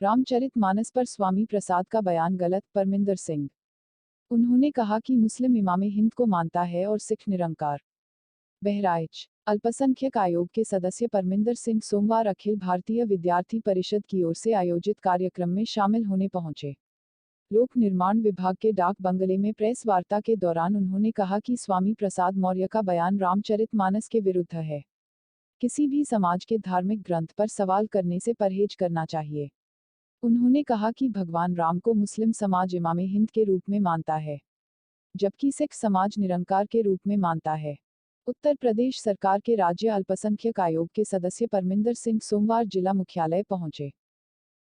रामचरितमानस पर स्वामी प्रसाद का बयान गलत, परमिंदर सिंह। उन्होंने कहा कि मुस्लिम इमाम हिंद को मानता है और सिख निरंकार। बहराइच अल्पसंख्यक आयोग के सदस्य परमिंदर सिंह सोमवार अखिल भारतीय विद्यार्थी परिषद की ओर से आयोजित कार्यक्रम में शामिल होने पहुंचे। लोक निर्माण विभाग के डाक बंगले में प्रेस वार्ता के दौरान उन्होंने कहा कि स्वामी प्रसाद मौर्य का बयान रामचरितमानस के विरुद्ध है। किसी भी समाज के धार्मिक ग्रंथ पर सवाल करने से परहेज करना चाहिए। उन्होंने कहा कि भगवान राम को मुस्लिम समाज इमाम हिंद के रूप में मानता है, जबकि सिख समाज निरंकार के रूप में मानता है। उत्तर प्रदेश सरकार के राज्य अल्पसंख्यक आयोग के सदस्य परमिंदर सिंह सोमवार जिला मुख्यालय पहुंचे।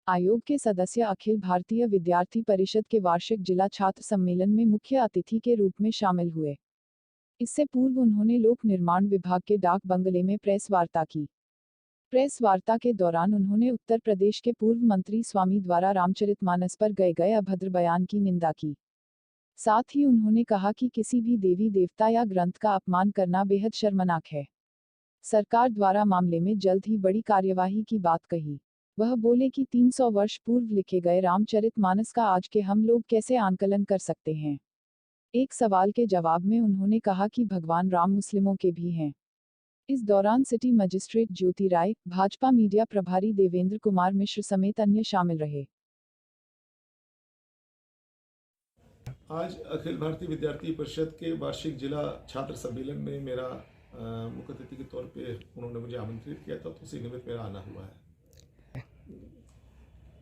आयोग के सदस्य अखिल भारतीय विद्यार्थी परिषद के वार्षिक जिला छात्र सम्मेलन में मुख्य अतिथि के रूप में शामिल हुए। इससे पूर्व उन्होंने लोक निर्माण विभाग के डाक बंगले में प्रेस वार्ता की। प्रेस वार्ता के दौरान उन्होंने उत्तर प्रदेश के पूर्व मंत्री स्वामी द्वारा रामचरितमानस पर गए अभद्र बयान की निंदा की। साथ ही उन्होंने कहा कि किसी भी देवी देवता या ग्रंथ का अपमान करना बेहद शर्मनाक है। सरकार द्वारा मामले में जल्द ही बड़ी कार्यवाही की बात कही। वह बोले कि 300 वर्ष पूर्व लिखे गए रामचरितमानस का आज के हम लोग कैसे आंकलन कर सकते हैं। एक सवाल के जवाब में उन्होंने कहा कि भगवान राम मुस्लिमों के भी हैं। इस दौरान सिटी मजिस्ट्रेट ज्योति राय, भाजपा मीडिया प्रभारी देवेंद्र कुमार मिश्र समेत अन्य शामिल रहे। आज अखिल भारतीय विद्यार्थी परिषद के वार्षिक जिला छात्र सम्मेलन में मेरा मुख्य अतिथि के तौर पे उन्होंने मुझे आमंत्रित किया था, तो उसी निमित्त मेरा आना हुआ है।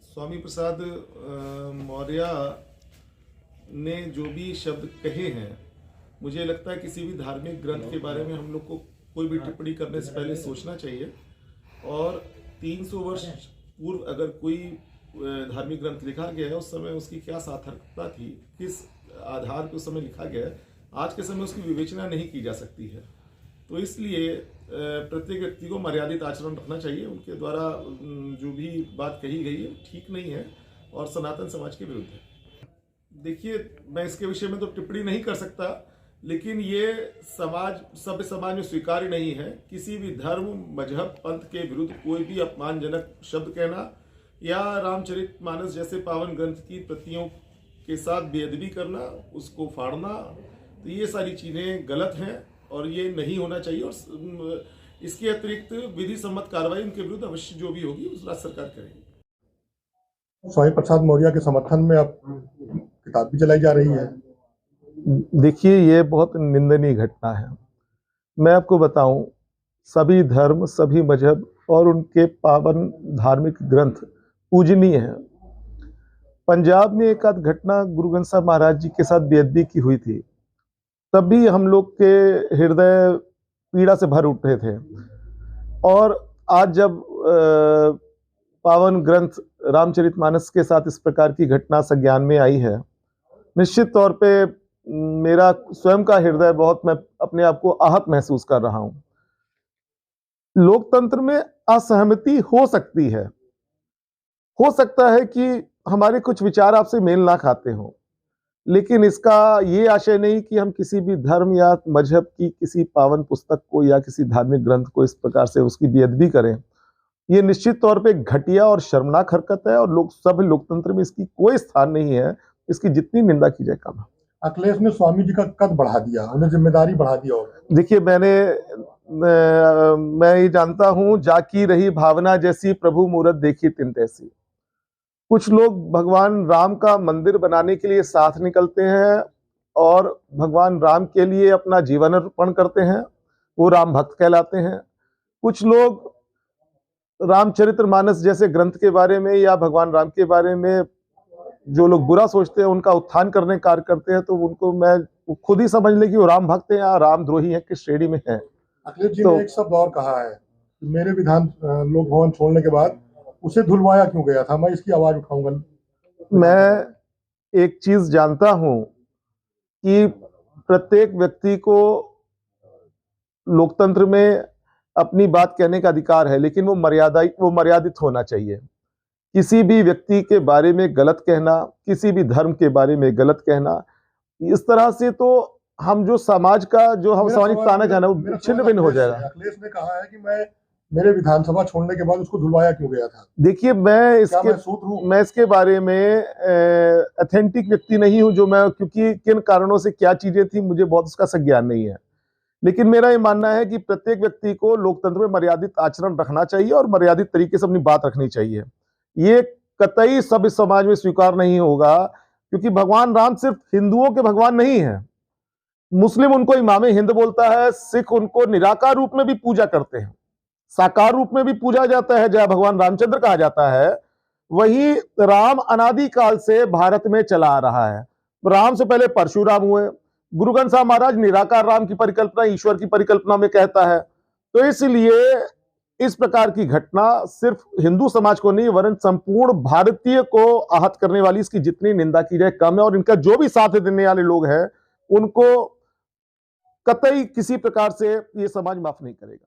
स्वामी प्रसाद मौर्य ने जो भी शब्द कहे हैं, मुझे लगता है किसी भी धार्मिक ग्रंथ के बारे में हम लोग को कोई भी टिप्पणी करने से पहले सोचना चाहिए। और 300 वर्ष पूर्व अगर कोई धार्मिक ग्रंथ लिखा गया है, उस समय उसकी क्या सार्थकता थी, किस आधार पर उस समय लिखा गया है, आज के समय उसकी विवेचना नहीं की जा सकती है। तो इसलिए प्रत्येक व्यक्ति को मर्यादित आचरण रखना चाहिए। उनके द्वारा जो भी बात कही गई है ठीक नहीं है और सनातन समाज के विरुद्ध है। देखिए, मैं इसके विषय में तो टिप्पणी नहीं कर सकता, लेकिन ये सभ्य समाज में स्वीकार्य नहीं है किसी भी धर्म, मजहब, पंथ के विरुद्ध कोई भी अपमानजनक शब्द कहना या रामचरितमानस जैसे पावन ग्रंथ की प्रतियों के साथ बेअदबी करना, उसको फाड़ना, तो ये सारी चीज़ें गलत हैं और ये नहीं होना चाहिए। और इसके अतिरिक्त विधि सम्मत कार्रवाई उनके विरुद्ध अवश्य जो भी होगी उस राज्य सरकार करेगी। स्वामी प्रसाद मौर्य के समर्थन में अब किताब भी चलाई जा रही है। देखिए, ये बहुत निंदनीय घटना है। मैं आपको बताऊं, सभी धर्म, सभी मजहब और उनके पावन धार्मिक ग्रंथ पूजनीय हैं। पंजाब में एक आध घटना गुरु ग्रंथ साहब महाराज जी के साथ बेअदबी की हुई थी, तब भी हम लोग के हृदय पीड़ा से भर उठे थे। और आज जब पावन ग्रंथ रामचरितमानस के साथ इस प्रकार की घटना संज्ञान में आई है, निश्चित तौर पे मेरा स्वयं का हृदय बहुत, मैं अपने आप को आहत महसूस कर रहा हूं। लोकतंत्र में असहमति हो सकती है, हो सकता है कि हमारे कुछ विचार आपसे मेल ना खाते हों, लेकिन इसका ये आशय नहीं कि हम किसी भी धर्म या मजहब की किसी पावन पुस्तक को या किसी धार्मिक ग्रंथ को इस प्रकार से उसकी बेअदबी करें। ये निश्चित तौर पे घटिया और शर्मनाक हरकत है और लोकतंत्र में इसकी कोई स्थान नहीं है। इसकी जितनी निंदा की जाए कम है। अखिलेश ने स्वामी जी का कद बढ़ा दिया, उन्हें जिम्मेदारी बढ़ा दिया। देखिए, मैं ये जानता हूं, जाकी रही भावना जैसी प्रभु मूरत देखी तिन तैसी। कुछ लोग भगवान राम का मंदिर बनाने के लिए साथ निकलते हैं और भगवान राम के लिए अपना जीवन अर्पण करते हैं, वो राम भक्त कहलाते हैं। कुछ लोग रामचरितमानस जैसे ग्रंथ के बारे में या भगवान राम के बारे में जो लोग बुरा सोचते हैं, उनका उत्थान करने का कार्य करते हैं, तो उनको मैं खुद ही समझ ले कि वो राम भक्त हैं या रामद्रोही हैं, किस श्रेणी में हैं। अखिलेश जी ने एक शब्द और कहा है, मेरे विधान लोक भवन छोड़ने के बाद उसे धुलवाया क्यों गया था, मैं इसकी आवाज उठाऊंगा। मैं एक चीज जानता हूं कि प्रत्येक व्यक्ति को लोकतंत्र में अपनी बात कहने का अधिकार है, लेकिन वो मर्यादित होना चाहिए। किसी भी व्यक्ति के बारे में गलत कहना, किसी भी धर्म के बारे में गलत कहना, इस तरह से तो हम जो समाज का जो हम सामाजिक ताना जाना वो छिन्न भिन्न हो जाएगा। अखिलेश ने कहा है कि मैं मेरे विधानसभा छोड़ने के बाद उसको धुलवाया क्यों गया था? देखिए क्या मैं सूत्र हूँ? मैं इसके बारे में अथेंटिक व्यक्ति नहीं हूं, जो मैं क्योंकि किन कारणों से क्या चीजें थी मुझे बहुत उसका संज्ञान नहीं है। लेकिन मेरा ये मानना है कि प्रत्येक व्यक्ति को लोकतंत्र में मर्यादित आचरण रखना चाहिए और मर्यादित तरीके से अपनी बात रखनी चाहिए। ये कतई सभ्य समाज में स्वीकार नहीं होगा, क्योंकि भगवान राम सिर्फ हिंदुओं के भगवान नहीं है। मुस्लिम उनको इमामे हिंद बोलता है, सिख उनको निराकार रूप में भी पूजा करते हैं, साकार रूप में भी पूजा जाता है, जय भगवान रामचंद्र कहा जाता है। वही राम अनादि काल से भारत में चला आ रहा है। राम से पहले परशुराम हुए। गुरु ग्रंथ साहब महाराज निराकार राम की परिकल्पना ईश्वर की परिकल्पना में कहता है। तो इसलिए इस प्रकार की घटना सिर्फ हिंदू समाज को नहीं वरन संपूर्ण भारतीय को आहत करने वाली, इसकी जितनी निंदा की जाए कम है। और इनका जो भी साथ देने वाले लोग हैं उनको कतई किसी प्रकार से ये समाज माफ नहीं करेगा।